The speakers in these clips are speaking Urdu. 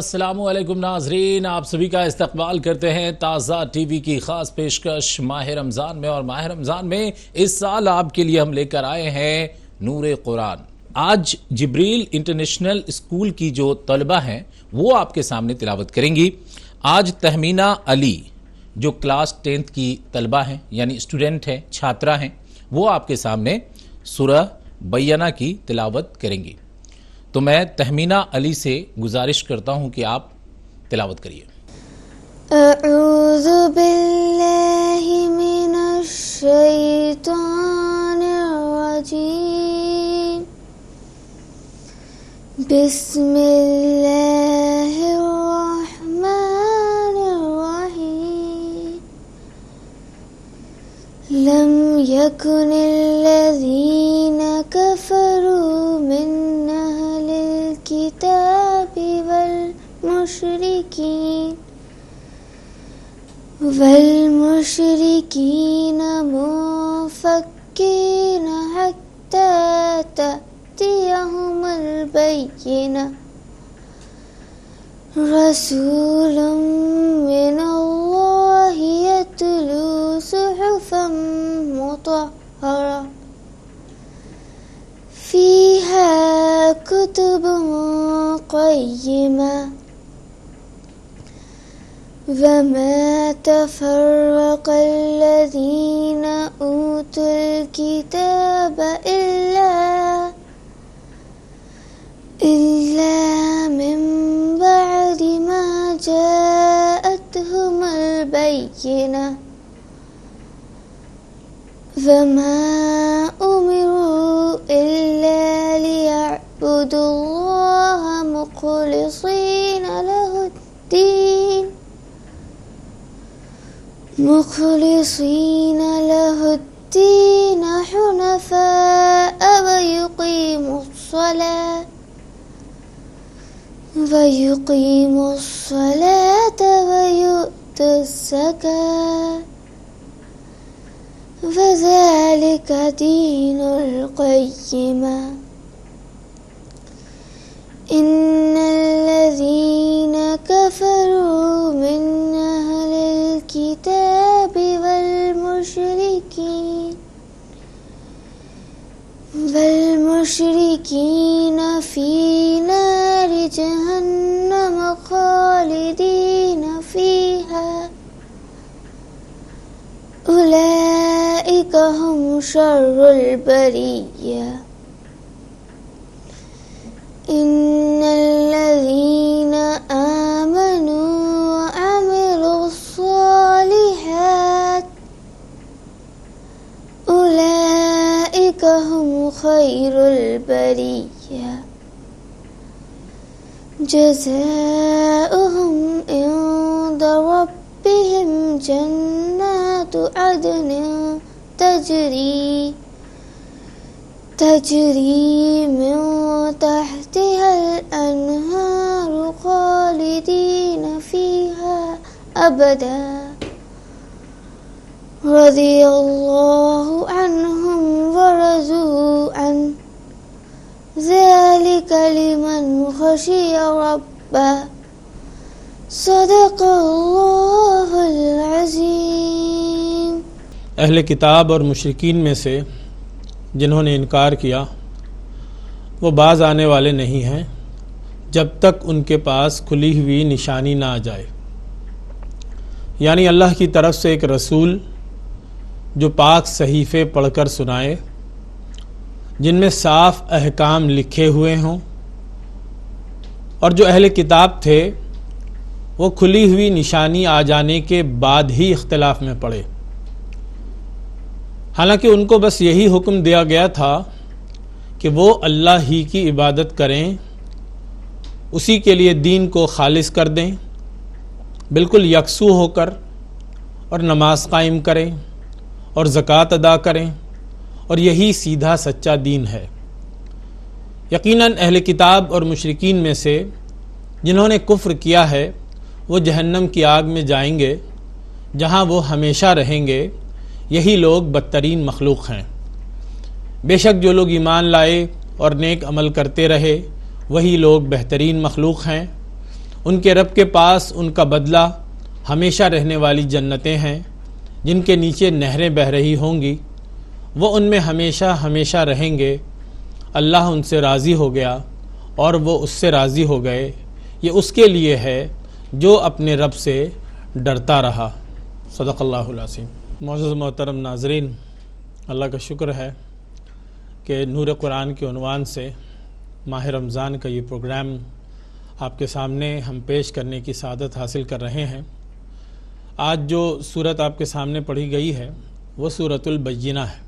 السلام علیکم ناظرین، آپ سبھی کا استقبال کرتے ہیں تازہ ٹی وی کی خاص پیشکش ماہ رمضان میں۔ اور ماہ رمضان میں اس سال آپ کے لیے ہم لے کر آئے ہیں نور قرآن۔ آج جبریل انٹرنیشنل اسکول کی جو طلبہ ہیں وہ آپ کے سامنے تلاوت کریں گی۔ آج تہمینہ علی جو کلاس 10th کی طلبہ ہیں، یعنی اسٹوڈنٹ ہیں، چھاترہ ہیں، وہ آپ کے سامنے سورہ بینہ کی تلاوت کریں گی۔ تو میں تہمینہ علی سے گزارش کرتا ہوں کہ آپ تلاوت کریے۔ اعوذ باللہ من الشیطان الرجیم، بسم اللہ الرحمن الرحیم، لم یکن الذین کفروا من الكتاب والمشركين منفكين حتى تأتيهم البينة، رسول من الله يتلو صحفا مطهرة فيها كتب قيمة، وما تفرق الذين أوتوا الكتاب إلا من بعد ما جاءتهم البينة، وما أمروا إلا ليعبدوا الله مخلصين له الدين حنفاء ويقيموا الصلاة ويؤتوا الزكاة، وذلك دين القيمة، إن الذين كفروا من أهل الكتاب والمشركين في نار جهنم خالدين فيها، أولئك هم شر البرية، إن الذين آمنوا وعملوا الصالحات أولئك هم خير البرية، جزاؤهم عند ربهم جنات عدن تجري من تحتها الأنهار خالدين فيها أبدا، رضي الله عنهم ورضوا عنه، ذلك لمن خشي ربه، صدق اللہ العظیم۔ اہل کتاب اور مشرکین میں سے جنہوں نے انکار کیا وہ باز آنے والے نہیں ہیں جب تک ان کے پاس کھلی ہوئی نشانی نہ آ جائے، یعنی اللہ کی طرف سے ایک رسول جو پاک صحیفے پڑھ کر سنائے، جن میں صاف احکام لکھے ہوئے ہوں، اور جو اہل کتاب تھے وہ کھلی ہوئی نشانی آ جانے کے بعد ہی اختلاف میں پڑے، حالانکہ ان کو بس یہی حکم دیا گیا تھا کہ وہ اللہ ہی کی عبادت کریں، اسی کے لیے دین کو خالص کر دیں، بالکل یکسو ہو کر، اور نماز قائم کریں اور زکوٰۃ ادا کریں، اور یہی سیدھا سچا دین ہے۔ یقیناً اہل کتاب اور مشرکین میں سے جنہوں نے کفر کیا ہے وہ جہنم کی آگ میں جائیں گے، جہاں وہ ہمیشہ رہیں گے۔ یہی لوگ بدترین مخلوق ہیں۔ بے شک جو لوگ ایمان لائے اور نیک عمل کرتے رہے وہی لوگ بہترین مخلوق ہیں، ان کے رب کے پاس ان کا بدلہ ہمیشہ رہنے والی جنتیں ہیں جن کے نیچے نہریں بہہ رہی ہوں گی، وہ ان میں ہمیشہ ہمیشہ رہیں گے۔ اللہ ان سے راضی ہو گیا اور وہ اس سے راضی ہو گئے، یہ اس کے لیے ہے جو اپنے رب سے ڈرتا رہا۔ صدق اللہ العظیم۔ معزز محترم ناظرین، اللہ کا شکر ہے کہ نور قرآن کے عنوان سے ماہ رمضان کا یہ پروگرام آپ کے سامنے ہم پیش کرنے کی سعادت حاصل کر رہے ہیں۔ آج جو سورت آپ کے سامنے پڑھی گئی ہے وہ سورۃ البینہ ہے۔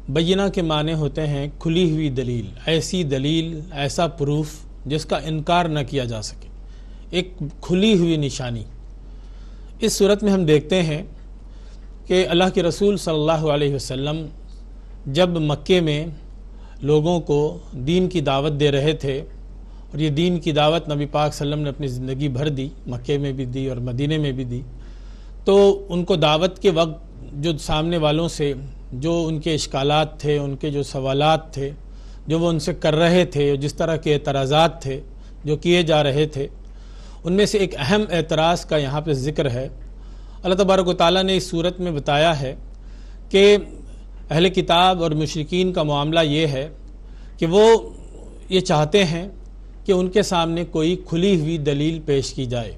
بینہ کے معنی ہوتے ہیں کھلی ہوئی دلیل، ایسی دلیل، ایسا پروف جس کا انکار نہ کیا جا سکے، ایک کھلی ہوئی نشانی۔ اس صورت میں ہم دیکھتے ہیں کہ اللہ کے رسول صلی اللہ علیہ وسلم جب مکے میں لوگوں کو دین کی دعوت دے رہے تھے، اور یہ دین کی دعوت نبی پاک صلی اللہ علیہ وسلم نے اپنی زندگی بھر دی، مکے میں بھی دی اور مدینے میں بھی دی، تو ان کو دعوت کے وقت جو سامنے والوں سے جو ان کے اشکالات تھے، ان کے جو سوالات تھے، جو وہ ان سے کر رہے تھے، جس طرح کے اعتراضات تھے جو کیے جا رہے تھے، ان میں سے ایک اہم اعتراض کا یہاں پہ ذکر ہے۔ اللہ تبارک و تعالیٰ نے اس صورت میں بتایا ہے کہ اہل کتاب اور مشرکین کا معاملہ یہ ہے کہ وہ یہ چاہتے ہیں کہ ان کے سامنے کوئی کھلی ہوئی دلیل پیش کی جائے۔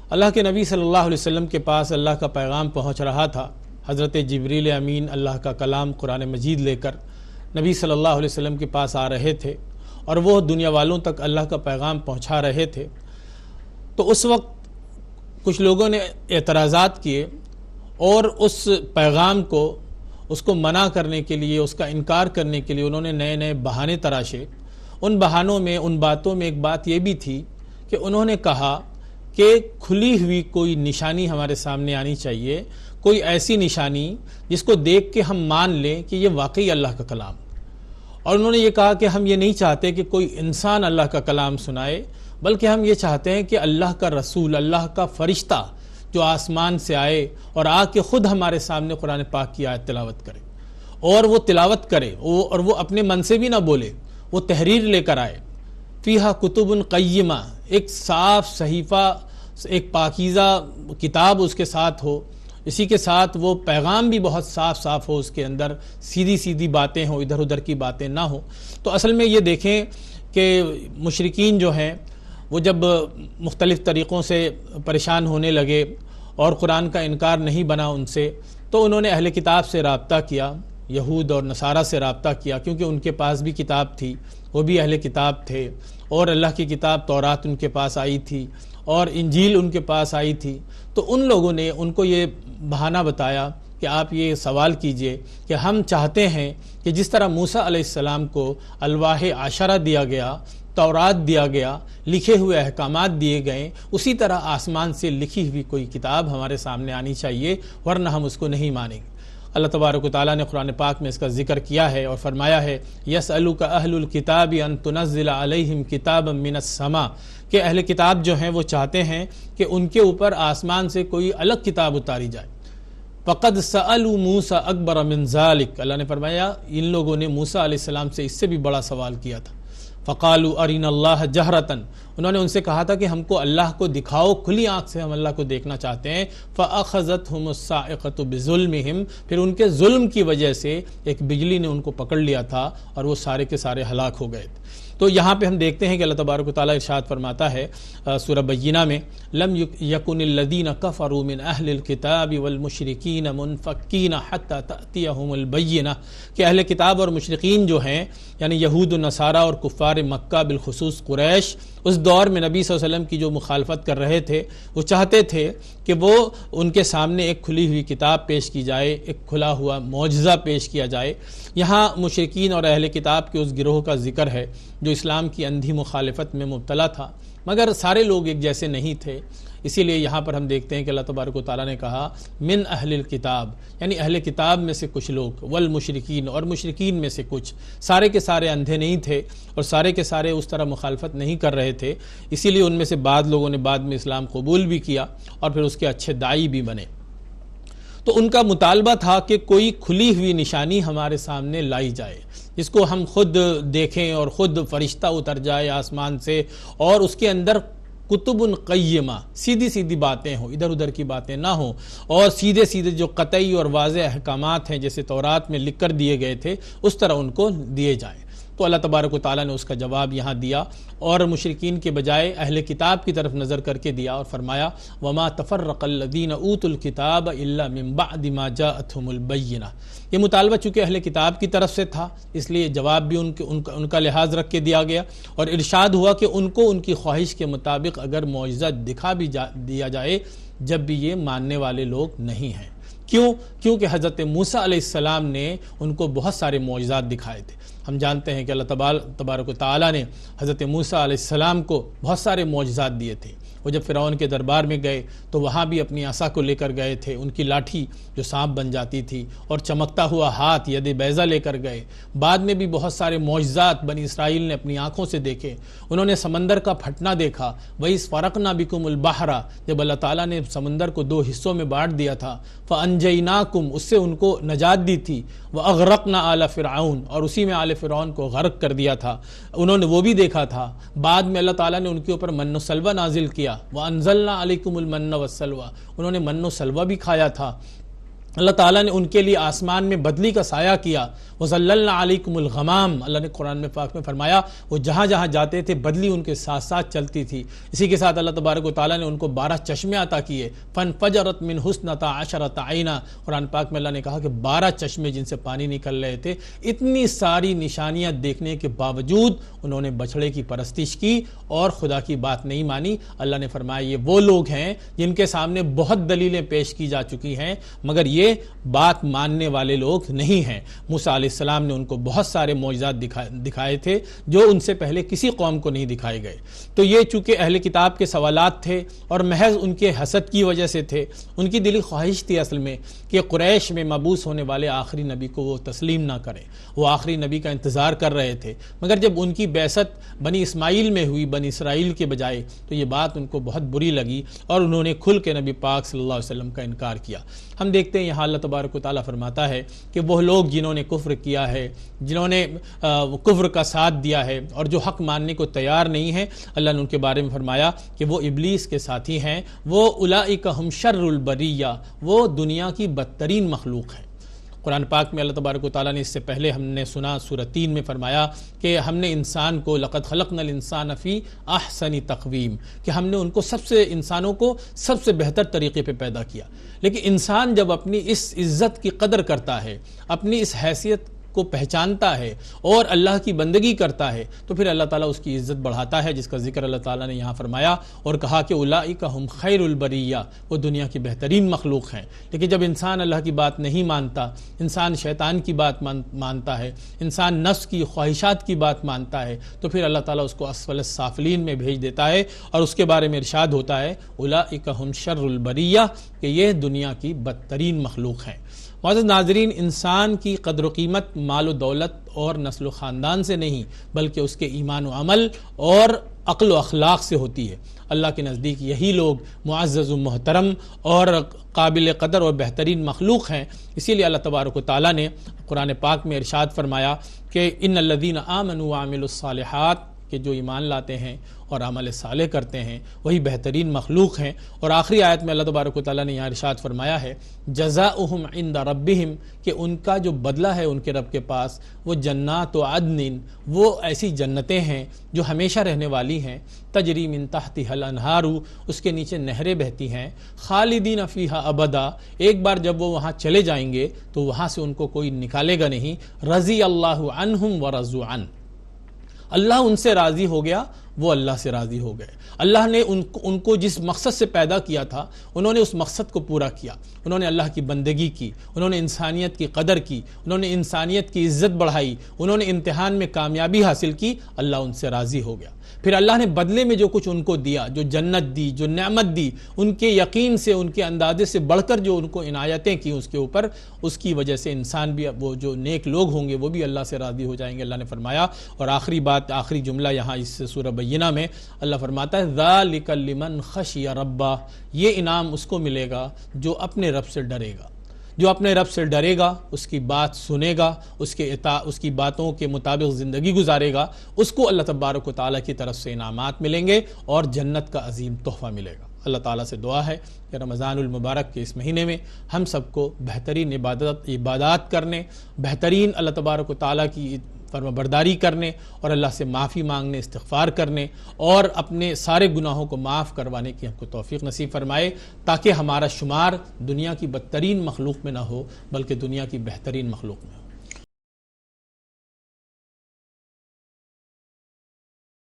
اللہ کے نبی صلی اللہ علیہ وسلم کے پاس اللہ کا پیغام پہنچ رہا تھا۔ حضرت جبریل امین اللہ کا کلام قرآن مجید لے کر نبی صلی اللہ علیہ وسلم کے پاس آ رہے تھے اور وہ دنیا والوں تک اللہ کا پیغام پہنچا رہے تھے۔ تو اس وقت کچھ لوگوں نے اعتراضات کیے اور اس پیغام کو، اس کو منع کرنے کے لیے، اس کا انکار کرنے کے لیے انہوں نے نئے نئے بہانے تراشے۔ ان بہانوں میں، ان باتوں میں ایک بات یہ بھی تھی کہ انہوں نے کہا کہ کھلی ہوئی کوئی نشانی ہمارے سامنے آنی چاہیے، کوئی ایسی نشانی جس کو دیکھ کے ہم مان لیں کہ یہ واقعی اللہ کا کلام۔ اور انہوں نے یہ کہا کہ ہم یہ نہیں چاہتے کہ کوئی انسان اللہ کا کلام سنائے، بلکہ ہم یہ چاہتے ہیں کہ اللہ کا رسول، اللہ کا فرشتہ جو آسمان سے آئے اور آ کے خود ہمارے سامنے قرآن پاک کی آیت تلاوت کرے، اور وہ تلاوت کرے اور وہ اپنے من سے بھی نہ بولے، وہ تحریر لے کر آئے۔ فیہا کتب قیمہ، ایک صاف صحیفہ، ایک پاکیزہ کتاب اس کے ساتھ ہو، اسی کے ساتھ وہ پیغام بھی بہت صاف صاف ہو، اس کے اندر سیدھی سیدھی باتیں ہوں، ادھر ادھر کی باتیں نہ ہوں۔ تو اصل میں یہ دیکھیں کہ مشرکین جو ہیں وہ جب مختلف طریقوں سے پریشان ہونے لگے اور قرآن کا انکار نہیں بنا ان سے، تو انہوں نے اہل کتاب سے رابطہ کیا، یہود اور نصارہ سے رابطہ کیا، کیونکہ ان کے پاس بھی کتاب تھی، وہ بھی اہل کتاب تھے، اور اللہ کی کتاب تورات ان کے پاس آئی تھی اور انجیل ان کے پاس آئی تھی۔ تو ان لوگوں نے ان کو یہ بہانہ بتایا کہ آپ یہ سوال کیجئے کہ ہم چاہتے ہیں کہ جس طرح موسیٰ علیہ السلام کو الواح عشرہ دیا گیا، تورات دیا گیا، لکھے ہوئے احکامات دیے گئے، اسی طرح آسمان سے لکھی ہوئی کوئی کتاب ہمارے سامنے آنی چاہیے، ورنہ ہم اس کو نہیں مانیں گے۔ اللہ تبارک و تعالیٰ نے قرآن پاک میں اس کا ذکر کیا ہے اور فرمایا ہے یسألک اہل الکتاب ان تنزل علیہم کتابا من السماء، کہ اہل کتاب جو ہیں وہ چاہتے ہیں کہ ان کے اوپر آسمان سے کوئی الگ کتاب اتاری جائے۔ فقد سألوا موسیٰ اکبر من ذلک، اللہ نے فرمایا ان لوگوں نے موسیٰ علیہ السلام سے اس سے بھی بڑا سوال کیا تھا۔ فقالوا ارنا اللہ جہرتاً، انہوں نے ان سے کہا تھا کہ ہم کو اللہ کو دکھاؤ، کھلی آنکھ سے ہم اللہ کو دیکھنا چاہتے ہیں۔ فأخذتهم الصاعقۃ بظلمهم، پھر ان کے ظلم کی وجہ سے ایک بجلی نے ان کو پکڑ لیا تھا اور وہ سارے کے سارے ہلاک ہو گئے تھے۔ تو یہاں پہ ہم دیکھتے ہیں کہ اللہ تبارک و تعالیٰ ارشاد فرماتا ہے سورہ بینہ میں لم یکن الذین کفروا من اہل الکتاب والمشرکین منفکین حتی تأتیہم البینہ، کہ اہل کتاب اور مشرکین جو ہیں یعنی یہود و نصارہ اور کفار مکہ بالخصوص قریش، اس دور میں نبی صلی اللہ علیہ وسلم کی جو مخالفت کر رہے تھے، وہ چاہتے تھے کہ وہ ان کے سامنے ایک کھلی ہوئی کتاب پیش کی جائے، ایک کھلا ہوا معجزہ پیش کیا جائے۔ یہاں مشرکین اور اہل کتاب کے اس گروہ کا ذکر ہے جو اسلام کی اندھی مخالفت میں مبتلا تھا، مگر سارے لوگ ایک جیسے نہیں تھے۔ اسی لیے یہاں پر ہم دیکھتے ہیں کہ اللہ تبارک و تعالیٰ نے کہا من اہل الکتاب، یعنی اہل کتاب میں سے کچھ لوگ، والمشرکین، اور مشرکین میں سے کچھ، سارے کے سارے اندھے نہیں تھے اور سارے کے سارے اس طرح مخالفت نہیں کر رہے تھے۔ اسی لیے ان میں سے بعض لوگوں نے بعد میں اسلام قبول بھی کیا اور پھر اس کے اچھے داعی بھی بنے۔ تو ان کا مطالبہ تھا کہ کوئی کھلی ہوئی نشانی ہمارے سامنے لائی جائے، جس کو ہم خود دیکھیں اور خود فرشتہ اتر جائے آسمان سے اور اس کے اندر کتب قیمہ، سیدھی سیدھی باتیں ہوں، ادھر ادھر کی باتیں نہ ہوں، اور سیدھے سیدھے جو قطعی اور واضح احکامات ہیں جیسے تورات میں لکھ کر دیے گئے تھے اس طرح ان کو دیے جائیں۔ تو اللہ تبارک و تعالیٰ نے اس کا جواب یہاں دیا اور مشرکین کے بجائے اہل کتاب کی طرف نظر کر کے دیا اور فرمایا وما تفرق الذین اوتوا الکتاب الا من بعد ما جاءتهم البینہ۔ یہ مطالبہ چونکہ اہل کتاب کی طرف سے تھا اس لیے جواب بھی ان کا لحاظ رکھ کے دیا گیا، اور ارشاد ہوا کہ ان کو ان کی خواہش کے مطابق اگر معجزہ دکھا بھی دیا جائے جب بھی یہ ماننے والے لوگ نہیں ہیں۔ کیونکہ حضرت موسیٰ علیہ السلام نے ان کو بہت سارے معجزات دکھائے تھے۔ ہم جانتے ہیں کہ اللہ تبارک و تعالیٰ نے حضرت موسیٰ علیہ السلام کو بہت سارے معجزات دیے تھے۔ وہ جب فرعون کے دربار میں گئے تو وہاں بھی اپنی عصا کو لے کر گئے تھے، ان کی لاٹھی جو سانپ بن جاتی تھی، اور چمکتا ہوا ہاتھ ید بیضہ لے کر گئے۔ بعد میں بھی بہت سارے معجزات بنی اسرائیل نے اپنی آنکھوں سے دیکھے۔ انہوں نے سمندر کا پھٹنا دیکھا، وَإِذْ فَرَقْنَا بِكُمُ الْبَحْرَ، جب اللہ تعالیٰ نے سمندر کو دو حصوں میں بانٹ دیا تھا، فَأَنْجَيْنَاكُمْ، اس سے ان کو نجات دی تھی، وَأَغْرَقْنَا آلَ فِرْعَوْنَ، اور اسی میں آل فرعون کو غرق کر دیا تھا، انہوں نے وہ بھی دیکھا تھا۔ بعد میں اللہ تعالیٰ نے ان کے اوپر من و سلوہ نازل کیا، وَأَنزَلْنَا عَلَيْكُمُ الْمَنَّ وَالسَّلْوَىٰ، انہوں نے من و سلوہ بھی کھایا تھا۔ اللہ تعالیٰ نے ان کے لیے آسمان میں بدلی کا سایہ کیا، وَظَلَّلْنَا عَلَيْكُمُ الْغَمَامَ، اللہ نے قرآن میں پاک میں فرمایا وہ جہاں جہاں جاتے تھے بدلی ان کے ساتھ ساتھ چلتی تھی۔ اسی کے ساتھ اللہ تبارک و تعالیٰ نے ان کو 12 چشمے عطا کیے، فَانْفَجَرَتْ مِنْ حُسْنَتَا عَشَرَةَ عَيْنًا، قرآن پاک میں اللہ نے کہا کہ 12 چشمے جن سے پانی نکل رہے تھے۔ اتنی ساری نشانیاں دیکھنے کے باوجود انہوں نے بچڑے کی پرستش کی اور خدا کی بات نہیں مانی۔ اللہ نے فرمایا یہ وہ لوگ ہیں جن کے سامنے بہت دلیلیں پیش کی جا چکی ہیں مگر یہ بات ماننے والے لوگ نہیں ہیں۔ موسیٰ علیہ السلام نے ان کو بہت سارے معجزات دکھائے تھے جو ان سے پہلے کسی قوم کو نہیں دکھائے گئے۔ تو یہ چونکہ اہل کتاب کے سوالات تھے اور محض ان کے حسد کی وجہ سے تھے، ان کی دلی خواہش تھی اصل میں کہ قریش میں مبعوث ہونے والے آخری نبی کو وہ تسلیم نہ کریں، وہ آخری نبی کا انتظار کر رہے تھے۔ مگر جب ان کی بعثت بنی اسماعیل میں ہوئی بنی اسرائیل کے بجائے تو یہ بات ان کو بہت بری لگی اور انہوں نے کھل کے نبی پاک صلی اللہ علیہ وسلم کا انکار کیا۔ ہم دیکھتے ہیں یہاں اللہ تبارک و تعالیٰ فرماتا ہے کہ وہ لوگ جنہوں نے کفر کیا ہے، جنہوں نے کفر کا ساتھ دیا ہے اور جو حق ماننے کو تیار نہیں ہیں، اللہ نے ان کے بارے میں فرمایا کہ وہ ابلیس کے ساتھی ہیں، وہ اولئک ہم شر البریہ، وہ دنیا کی بدترین مخلوق ہیں۔ قرآن پاک میں اللہ تبارک و تعالیٰ نے اس سے پہلے ہم نے سنا سورہ 3 میں فرمایا کہ ہم نے انسان کو لقد خلقنا الانسان فی احسن تقویم، کہ ہم نے ان کو انسانوں کو سب سے بہتر طریقے پہ پیدا کیا۔ لیکن انسان جب اپنی اس عزت کی قدر کرتا ہے، اپنی اس حیثیت کو پہچانتا ہے اور اللہ کی بندگی کرتا ہے تو پھر اللہ تعالیٰ اس کی عزت بڑھاتا ہے، جس کا ذکر اللہ تعالیٰ نے یہاں فرمایا اور کہا کہ اولئک ہم خیر البریہ، وہ دنیا کی بہترین مخلوق ہیں۔ لیکن جب انسان اللہ کی بات نہیں مانتا، انسان شیطان کی بات مانتا ہے، انسان نفس کی خواہشات کی بات مانتا ہے تو پھر اللہ تعالیٰ اس کو اسفل السافلین میں بھیج دیتا ہے اور اس کے بارے میں ارشاد ہوتا ہے اولئک ہم شر البریہ، کہ یہ دنیا کی بدترین مخلوق ہیں۔ معزز ناظرین، انسان کی قدر و قیمت مال و دولت اور نسل و خاندان سے نہیں بلکہ اس کے ایمان و عمل اور عقل و اخلاق سے ہوتی ہے۔ اللہ کے نزدیک یہی لوگ معزز و محترم اور قابل قدر اور بہترین مخلوق ہیں۔ اسی لیے اللہ تبارک و تعالیٰ نے قرآن پاک میں ارشاد فرمایا کہ ان الذین آمنوا وعملوا الصالحات، کہ جو ایمان لاتے ہیں اور عمل صالح کرتے ہیں وہی بہترین مخلوق ہیں۔ اور آخری آیت میں اللہ تبارک و تعالیٰ نے یہاں ارشاد فرمایا ہے جزاؤہم عند ربہم، کہ ان کا جو بدلہ ہے ان کے رب کے پاس وہ جنات و عدن، وہ ایسی جنتیں ہیں جو ہمیشہ رہنے والی ہیں، تجری من تحتہا الانہار، اس کے نیچے نہریں بہتی ہیں، خالدین فیہا ابدا، ایک بار جب وہ وہاں چلے جائیں گے تو وہاں سے ان کو کوئی نکالے گا نہیں، رضی اللہ عنہم ورضوا عنہ، اللہ ان سے راضی ہو گیا، وہ اللہ سے راضی ہو گئے۔ اللہ نے ان کو جس مقصد سے پیدا کیا تھا انہوں نے اس مقصد کو پورا کیا، انہوں نے اللہ کی بندگی کی، انہوں نے انسانیت کی قدر کی، انہوں نے انسانیت کی عزت بڑھائی، انہوں نے امتحان میں کامیابی حاصل کی، اللہ ان سے راضی ہو گیا۔ پھر اللہ نے بدلے میں جو کچھ ان کو دیا، جو جنت دی، جو نعمت دی، ان کے یقین سے، ان کے اندازے سے بڑھ کر جو ان کو عنایتیں کی اس کے اوپر، اس کی وجہ سے انسان بھی، وہ جو نیک لوگ ہوں گے وہ بھی اللہ سے راضی ہو جائیں گے، اللہ نے فرمایا۔ اور آخری بات، آخری جملہ یہاں اس سورہ بینہ میں اللہ فرماتا ہے ذالک لمن خشی ربہ، یہ انعام اس کو ملے گا جو اپنے رب سے ڈرے گا۔ جو اپنے رب سے ڈرے گا، اس کی بات سنے گا، اس کی باتوں کے مطابق زندگی گزارے گا، اس کو اللہ تبارک و تعالیٰ کی طرف سے انعامات ملیں گے اور جنت کا عظیم تحفہ ملے گا۔ اللہ تعالیٰ سے دعا ہے کہ رمضان المبارک کے اس مہینے میں ہم سب کو بہترین عبادات کرنے، بہترین اللہ تبارک و تعالیٰ کی فرما برداری کرنے اور اللہ سے معافی مانگنے، استغفار کرنے اور اپنے سارے گناہوں کو معاف کروانے کی ہم کو توفیق نصیب فرمائے، تاکہ ہمارا شمار دنیا کی بدترین مخلوق میں نہ ہو بلکہ دنیا کی بہترین مخلوق میں ہو۔